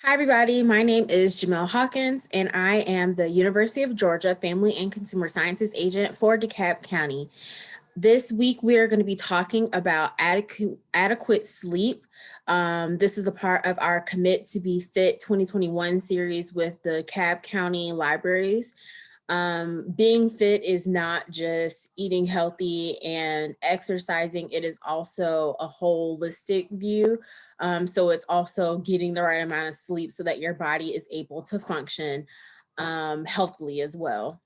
Hi, everybody. My name is Jamille Hawkins, and I am the University of Georgia Family and Consumer Sciences Agent for DeKalb County. This week, we are going to be talking about adequate sleep. This is a part of our Commit to Be Fit 2021 series with the DeKalb County Libraries. Being fit is not just eating healthy and exercising, it is also a holistic view. So it's also getting the right amount of sleep so that your body is able to function healthily as well.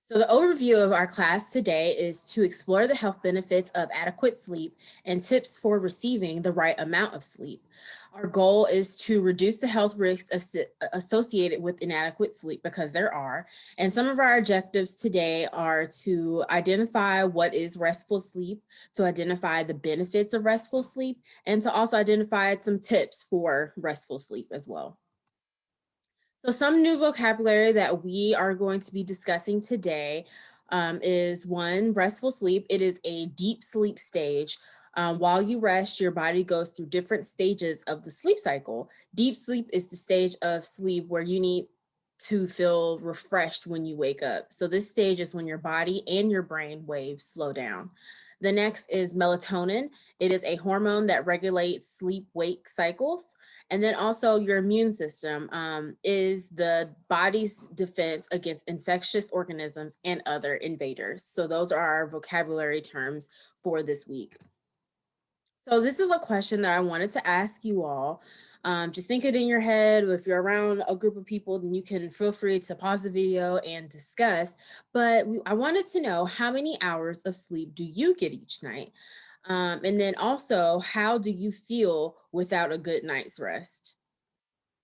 So the overview of our class today is to explore the health benefits of adequate sleep and tips for receiving the right amount of sleep. Our goal is to reduce the health risks associated with inadequate sleep, because there are. And some of our objectives today are to identify what is restful sleep, to identify the benefits of restful sleep, and to also identify some tips for restful sleep as well. So some new vocabulary that we are going to be discussing today is one, restful sleep. It is a deep sleep stage. While you rest, your body goes through different stages of the sleep cycle. Deep sleep is the stage of sleep where you need to feel refreshed when you wake up. So this stage is when your body and your brain waves slow down. The next is melatonin. It is a hormone that regulates sleep-wake cycles. And then also your immune system is the body's defense against infectious organisms and other invaders. So those are our vocabulary terms for this week. So this is a question that I wanted to ask you all. Just think it in your head. If you're around a group of people, then you can feel free to pause the video and discuss. But I wanted to know, how many hours of sleep do you get each night? And then also, how do you feel without a good night's rest?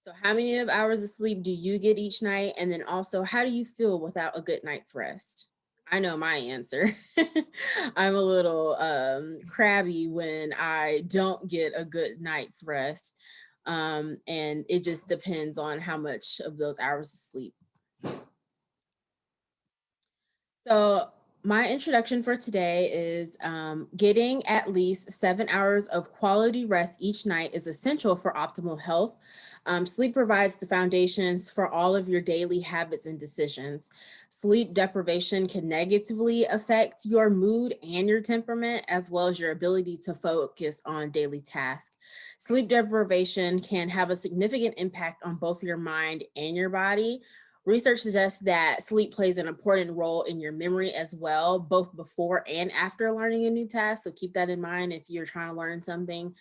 So how many hours of sleep do you get each night? And then also, how do you feel without a good night's rest? I know my answer. I'm a little crabby when I don't get a good night's rest. And it just depends on how much of those hours of sleep. So my introduction for today is getting at least 7 hours of quality rest each night is essential for optimal health. Sleep provides the foundations for all of your daily habits and decisions. Sleep deprivation can negatively affect your mood and your temperament, as well as your ability to focus on daily tasks. Sleep deprivation can have a significant impact on both your mind and your body. Research suggests that sleep plays an important role in your memory as well, both before and after learning a new task. So keep that in mind if you're trying to learn something.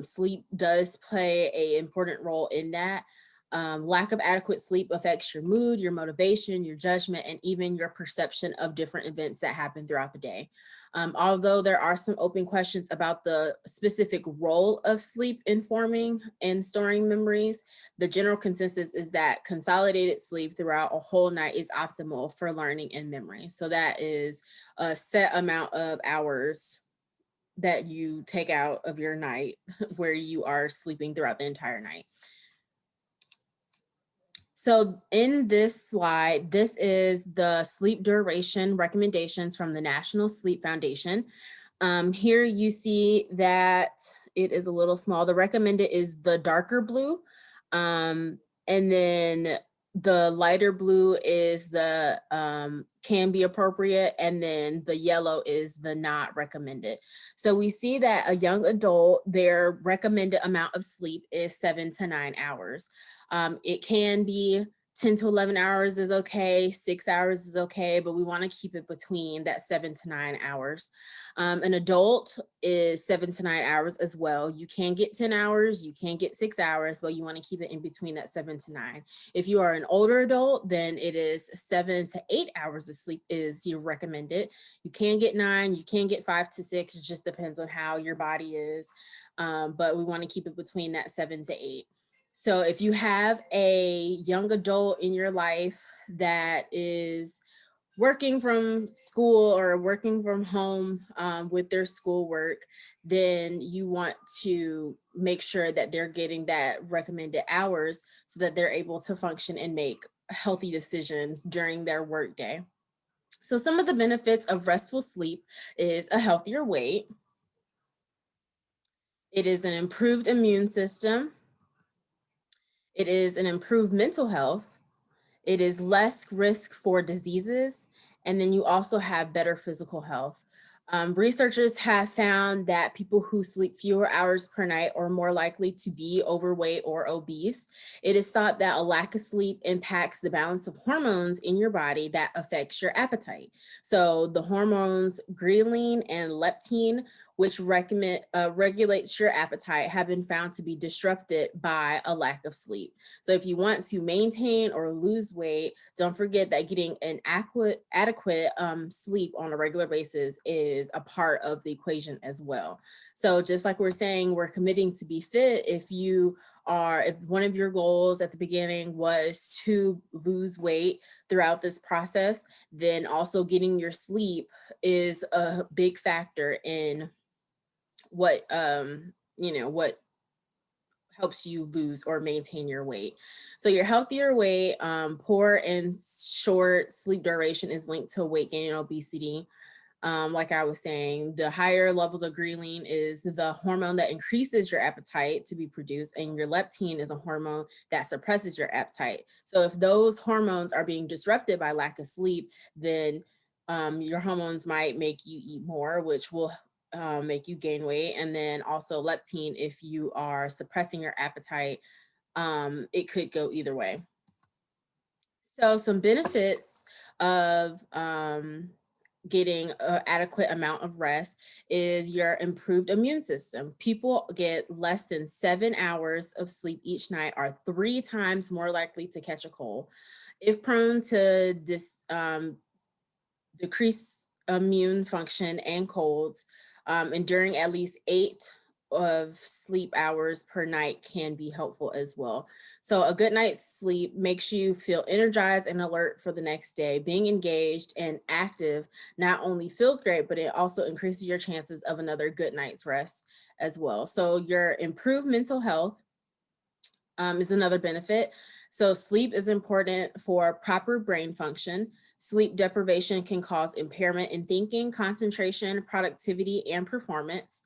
Sleep does play an important role in that. Lack of adequate sleep affects your mood, your motivation, your judgment, and even your perception of different events that happen throughout the day. Although there are some open questions about the specific role of sleep in forming and storing memories, the general consensus is that consolidated sleep throughout a whole night is optimal for learning and memory. So that is a set amount of hours that you take out of your night where you are sleeping throughout the entire night. So in this slide, this is the sleep duration recommendations from the National Sleep Foundation. Here you see that it is a little small. The recommended is the darker blue. And then the lighter blue is the can be appropriate, and then the yellow is the not recommended. So we see that a young adult, their recommended amount of sleep is 7 to 9 hours. It can be 10 to 11 hours is okay, 6 hours is okay, but we want to keep it between that 7 to 9 hours. An adult is 7 to 9 hours as well. You can get 10 hours, you can get 6 hours, but you want to keep it in between that 7 to 9. If you are an older adult, then it is 7 to 8 hours of sleep is your recommended. You can get 9, you can get 5 to 6. It just depends on how your body is. But we want to keep it between that 7 to 8. So if you have a young adult in your life that is working from school or working from home with their schoolwork, then you want to make sure that they're getting that recommended hours so that they're able to function and make healthy decisions during their workday. So some of the benefits of restful sleep is a healthier weight. It is an improved immune system. It is an improved mental health. It is less risk for diseases. And then you also have better physical health. Researchers have found that people who sleep fewer hours per night are more likely to be overweight or obese. It is thought that a lack of sleep impacts the balance of hormones in your body that affects your appetite. So the hormones ghrelin and leptin, which regulates your appetite, have been found to be disrupted by a lack of sleep. So if you want to maintain or lose weight, don't forget that getting an adequate sleep on a regular basis is a part of the equation as well. So just like we're saying, we're committing to be fit. If one of your goals at the beginning was to lose weight throughout this process, then also getting your sleep is a big factor in what helps you lose or maintain your weight. So your healthier weight, poor and short sleep duration is linked to weight gain and obesity. Like I was saying, the higher levels of ghrelin is the hormone that increases your appetite to be produced, and your leptin is a hormone that suppresses your appetite. So if those hormones are being disrupted by lack of sleep, then your hormones might make you eat more, which will make you gain weight. And then also leptin, if you are suppressing your appetite, it could go either way. So some benefits of getting an adequate amount of rest is your improved immune system. People get less than 7 hours of sleep each night are 3 times more likely to catch a cold. If prone to decrease immune function and colds, enduring at least 8 of sleep hours per night can be helpful as well. So a good night's sleep makes you feel energized and alert for the next day. Being engaged and active not only feels great, but it also increases your chances of another good night's rest as well. So your improved mental health is another benefit. So sleep is important for proper brain function. Sleep deprivation can cause impairment in thinking, concentration, productivity, and performance.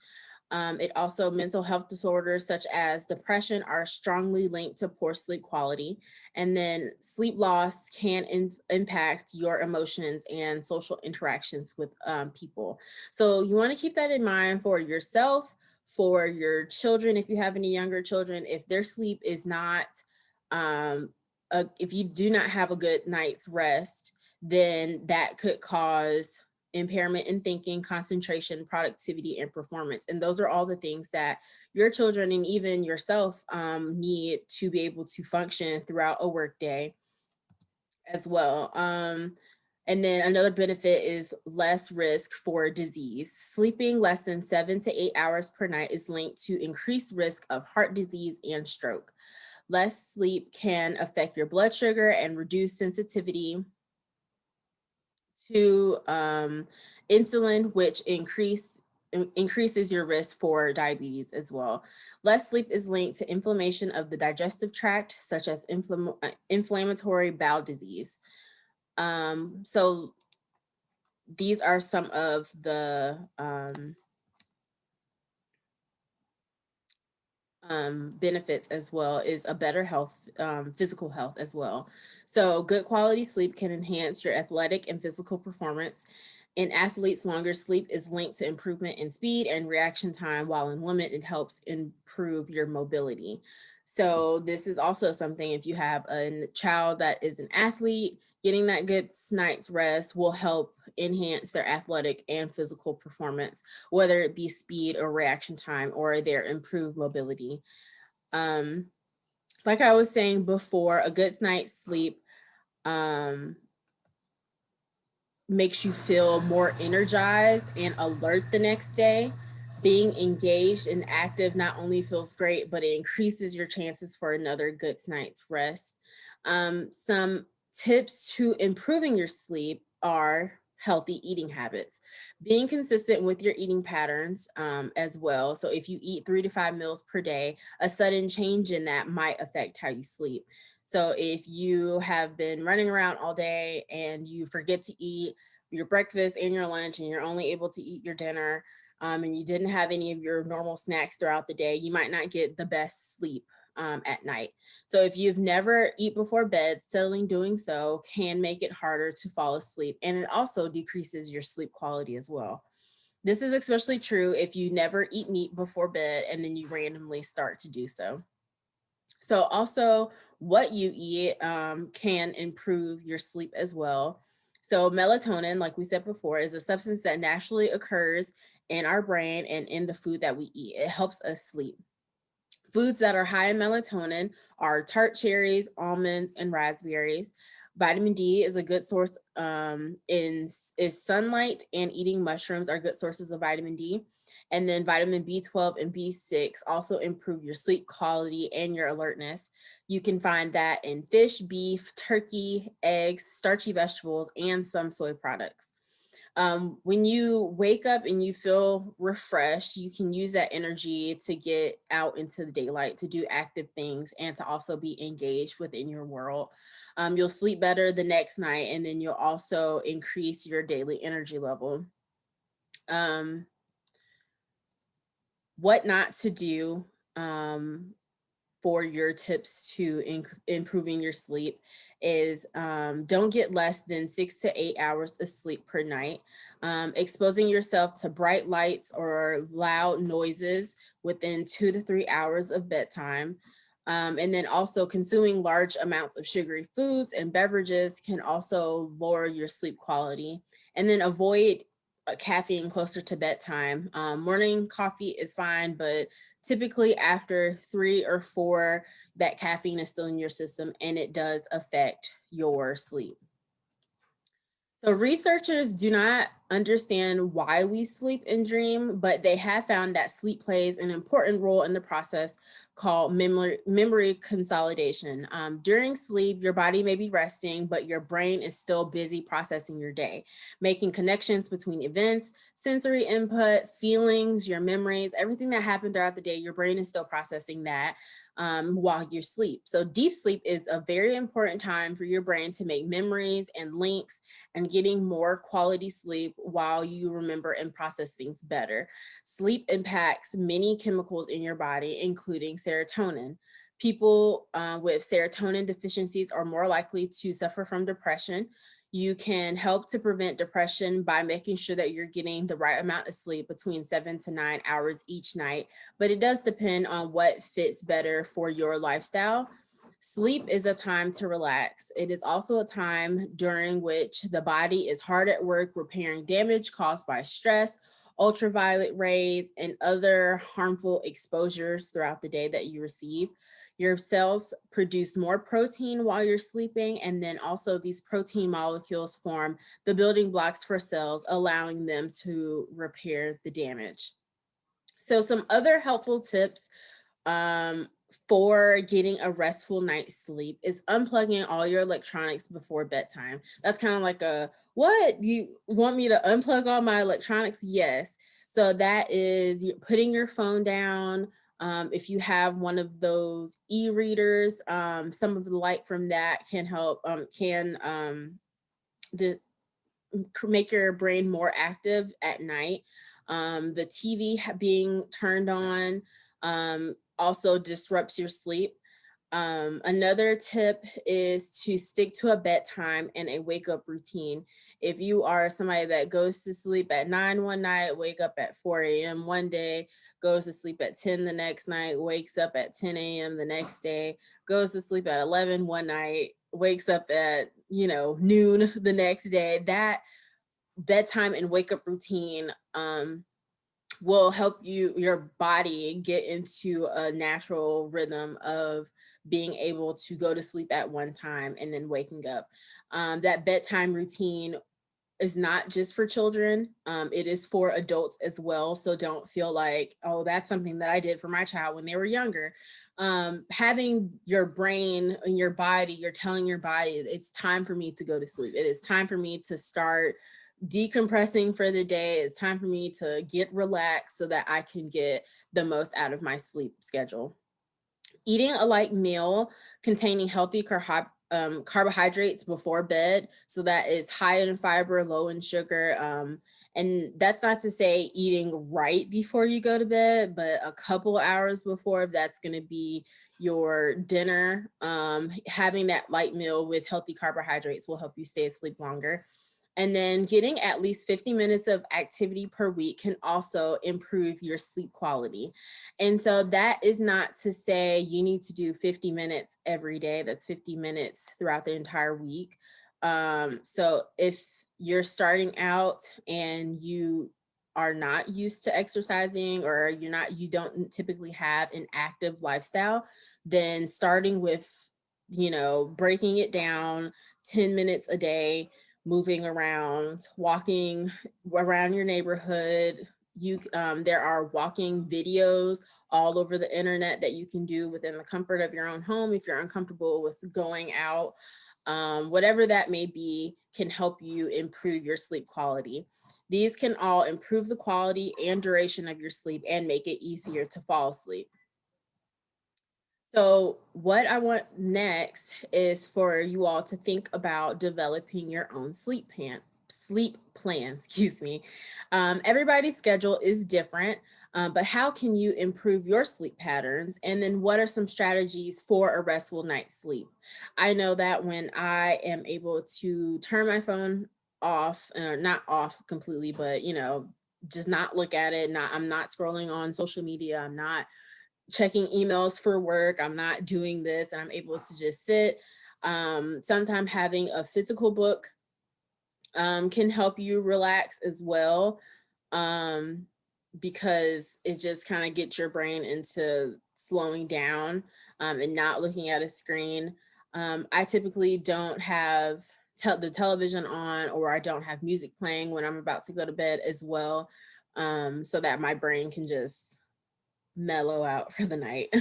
It also, mental health disorders such as depression are strongly linked to poor sleep quality. And then sleep loss can impact your emotions and social interactions with people. So you want to keep that in mind for yourself, for your children, if you have any younger children. If their sleep is not, if you do not have a good night's rest, then that could cause impairment in thinking, concentration, productivity, and performance. And those are all the things that your children and even yourself need to be able to function throughout a workday as well. And then another benefit is less risk for disease. Sleeping less than 7 to 8 hours per night is linked to increased risk of heart disease and stroke. Less sleep can affect your blood sugar and reduce sensitivity to insulin, which increases your risk for diabetes as well. Less sleep is linked to inflammation of the digestive tract, such as inflammatory bowel disease. So these are some of the benefits as well, is a better health, physical health as well. So good quality sleep can enhance your athletic and physical performance. In athletes, longer sleep is linked to improvement in speed and reaction time, while in women, it helps improve your mobility. So this is also something, if you have a child that is an athlete, getting that good night's rest will help enhance their athletic and physical performance, whether it be speed or reaction time or their improved mobility. Like I was saying before, a good night's sleep makes you feel more energized and alert the next day. Being engaged and active not only feels great, but it increases your chances for another good night's rest. Some tips to improving your sleep are healthy eating habits, being consistent with your eating patterns as well. So if you eat 3 to 5 meals per day, a sudden change in that might affect how you sleep. So if you have been running around all day and you forget to eat your breakfast and your lunch and you're only able to eat your dinner, and you didn't have any of your normal snacks throughout the day, you might not get the best sleep at night. So if you've never eat before bed, settling doing so can make it harder to fall asleep, and it also decreases your sleep quality as well. This is especially true if you never eat meat before bed and then you randomly start to do so. So also what you eat can improve your sleep as well. So melatonin, like we said before, is a substance that naturally occurs in our brain and in the food that we eat. It helps us sleep. Foods that are high in melatonin are tart cherries, almonds, and raspberries. Vitamin D is a good source is sunlight, and eating mushrooms are good sources of vitamin D. And then vitamin B12 and B6 also improve your sleep quality and your alertness. You can find that in fish, beef, turkey, eggs, starchy vegetables, and some soy products. When you wake up and you feel refreshed, you can use that energy to get out into the daylight, to do active things, and to also be engaged within your world. You'll sleep better the next night, and then you'll also increase your daily energy level. Um, what not to do for your tips to improving your sleep is don't get less than 6 to 8 hours of sleep per night. Exposing yourself to bright lights or loud noises within 2 to 3 hours of bedtime. And then also consuming large amounts of sugary foods and beverages can also lower your sleep quality. And then avoid caffeine closer to bedtime. Morning coffee is fine, but typically after 3 or 4, that caffeine is still in your system and it does affect your sleep. So researchers do not understand why we sleep and dream, but they have found that sleep plays an important role in the process called memory consolidation. During sleep, your body may be resting, but your brain is still busy processing your day, making connections between events, sensory input, feelings, your memories, everything that happened throughout the day. Your brain is still processing that while you sleep. So deep sleep is a very important time for your brain to make memories and links and getting more quality sleep while you remember and process things better. Sleep impacts many chemicals in your body, including serotonin. People with serotonin deficiencies are more likely to suffer from depression. You can help to prevent depression by making sure that you're getting the right amount of sleep between 7 to 9 hours each night, but it does depend on what fits better for your lifestyle. Sleep is a time to relax. It is also a time during which the body is hard at work repairing damage caused by stress, ultraviolet rays, and other harmful exposures throughout the day that you receive. Your cells produce more protein while you're sleeping, and then also these protein molecules form the building blocks for cells, allowing them to repair the damage. So some other helpful tips um, for getting a restful night's sleep is unplugging all your electronics before bedtime. That's kind of like a, what? You want me to unplug all my electronics? Yes. So that is putting your phone down. If you have one of those e-readers, some of the light from that can help, make your brain more active at night. The TV being turned on also disrupts your sleep. Another tip is to stick to a bedtime and a wake up routine. If you are somebody that goes to sleep at 9 one night, wake up at 4 a.m. one day, goes to sleep at 10 the next night, wakes up at 10 a.m. the next day, goes to sleep at 11 one night, wakes up at, noon the next day, that bedtime and wake up routine will help your body get into a natural rhythm of being able to go to sleep at one time and then waking up. That bedtime routine is not just for children. It is for adults as well. So don't feel like, oh, that's something that I did for my child when they were younger. Having your brain and your body, you're telling your body, it's time for me to go to sleep. It is time for me to start decompressing for the day. It's time for me to get relaxed so that I can get the most out of my sleep schedule. Eating a light meal containing healthy carbohydrates before bed, so that is high in fiber, low in sugar, And that's not to say eating right before you go to bed, but a couple hours before, if that's going to be your dinner, having that light meal with healthy carbohydrates will help you stay asleep longer. And then getting at least 50 minutes of activity per week can also improve your sleep quality. And so that is not to say you need to do 50 minutes every day. That's 50 minutes throughout the entire week. So if you're starting out and you are not used to exercising, or you don't typically have an active lifestyle, then starting with, breaking it down 10 minutes a day, moving around, walking around your neighborhood. There are walking videos all over the internet that you can do within the comfort of your own home if you're uncomfortable with going out. Whatever that may be can help you improve your sleep quality. These can all improve the quality and duration of your sleep and make it easier to fall asleep. So what I want next is for you all to think about developing your own sleep plan, excuse me. Everybody's schedule is different, but how can you improve your sleep patterns? And then what are some strategies for a restful night's sleep? I know that when I am able to turn my phone off, not off completely, but just not look at it, I'm not scrolling on social media, I'm not checking emails for work, I'm not doing this, and I'm able to just sit. Sometimes having a physical book can help you relax as well, because it just kind of gets your brain into slowing down and not looking at a screen. I typically don't have the television on, or I don't have music playing when I'm about to go to bed as well, so that my brain can just mellow out for the night.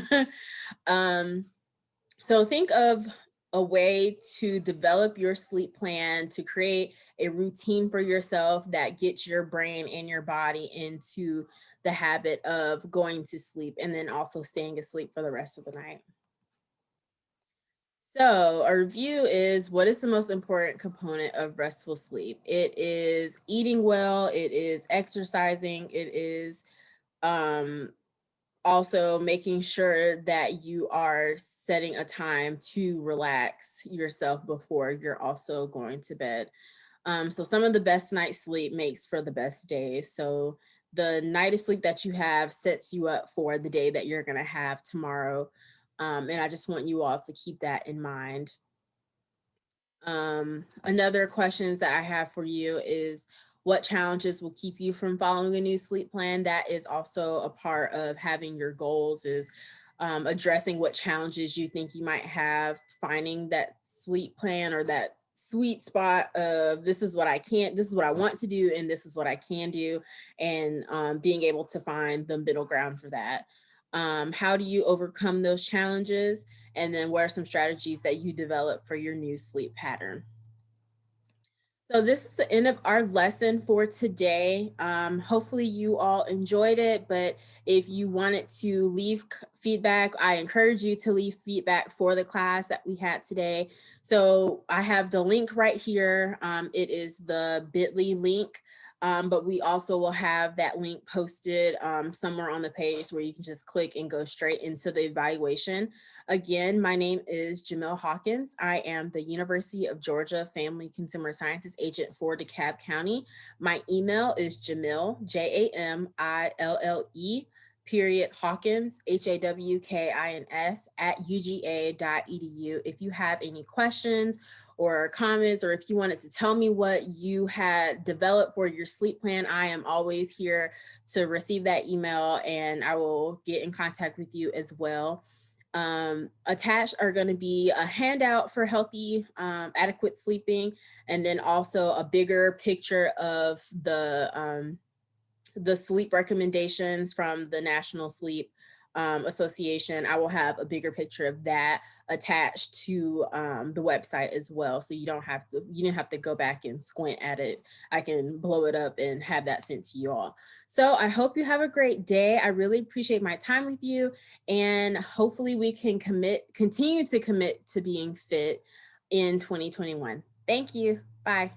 So think of a way to develop your sleep plan, to create a routine for yourself that gets your brain and your body into the habit of going to sleep and then also staying asleep for the rest of the night. So a review is, what is the most important component of restful sleep? It is eating well, it is exercising, it is also making sure that you are setting a time to relax yourself before you're also going to bed. So some of the best night's sleep makes for the best days. So the night of sleep that you have sets you up for the day that you're going to have tomorrow. And I just want you all to keep that in mind. Another questions that I have for you is, what challenges will keep you from following a new sleep plan? That is also a part of having your goals, is addressing what challenges you think you might have, finding that sleep plan or that sweet spot of, this is what I want to do, and this is what I can do, and being able to find the middle ground for that. How do you overcome those challenges? And then what are some strategies that you develop for your new sleep pattern? So this is the end of our lesson for today. Hopefully you all enjoyed it, but if you wanted to leave feedback, I encourage you to leave feedback for the class that we had today. So I have the link right here. It is the bit.ly link. But we also will have that link posted somewhere on the page where you can just click and go straight into the evaluation. Again, my name is Jamille Hawkins. I am the University of Georgia Family Consumer Sciences Agent for DeKalb County. My email is Jamille, Jamille, Hawkins, Hawkins, @uga.edu. If you have any questions or comments, or if you wanted to tell me what you had developed for your sleep plan, I am always here to receive that email, and I will get in contact with you as well. Attached are going to be a handout for healthy, adequate sleeping, and then also a bigger picture of the sleep recommendations from the National Sleep Association. I will have a bigger picture of that attached to the website as well. So you didn't have to go back and squint at it. I can blow it up and have that sent to you all. So I hope you have a great day. I really appreciate my time with you, and hopefully we can continue to commit to being fit in 2021. Thank you. Bye.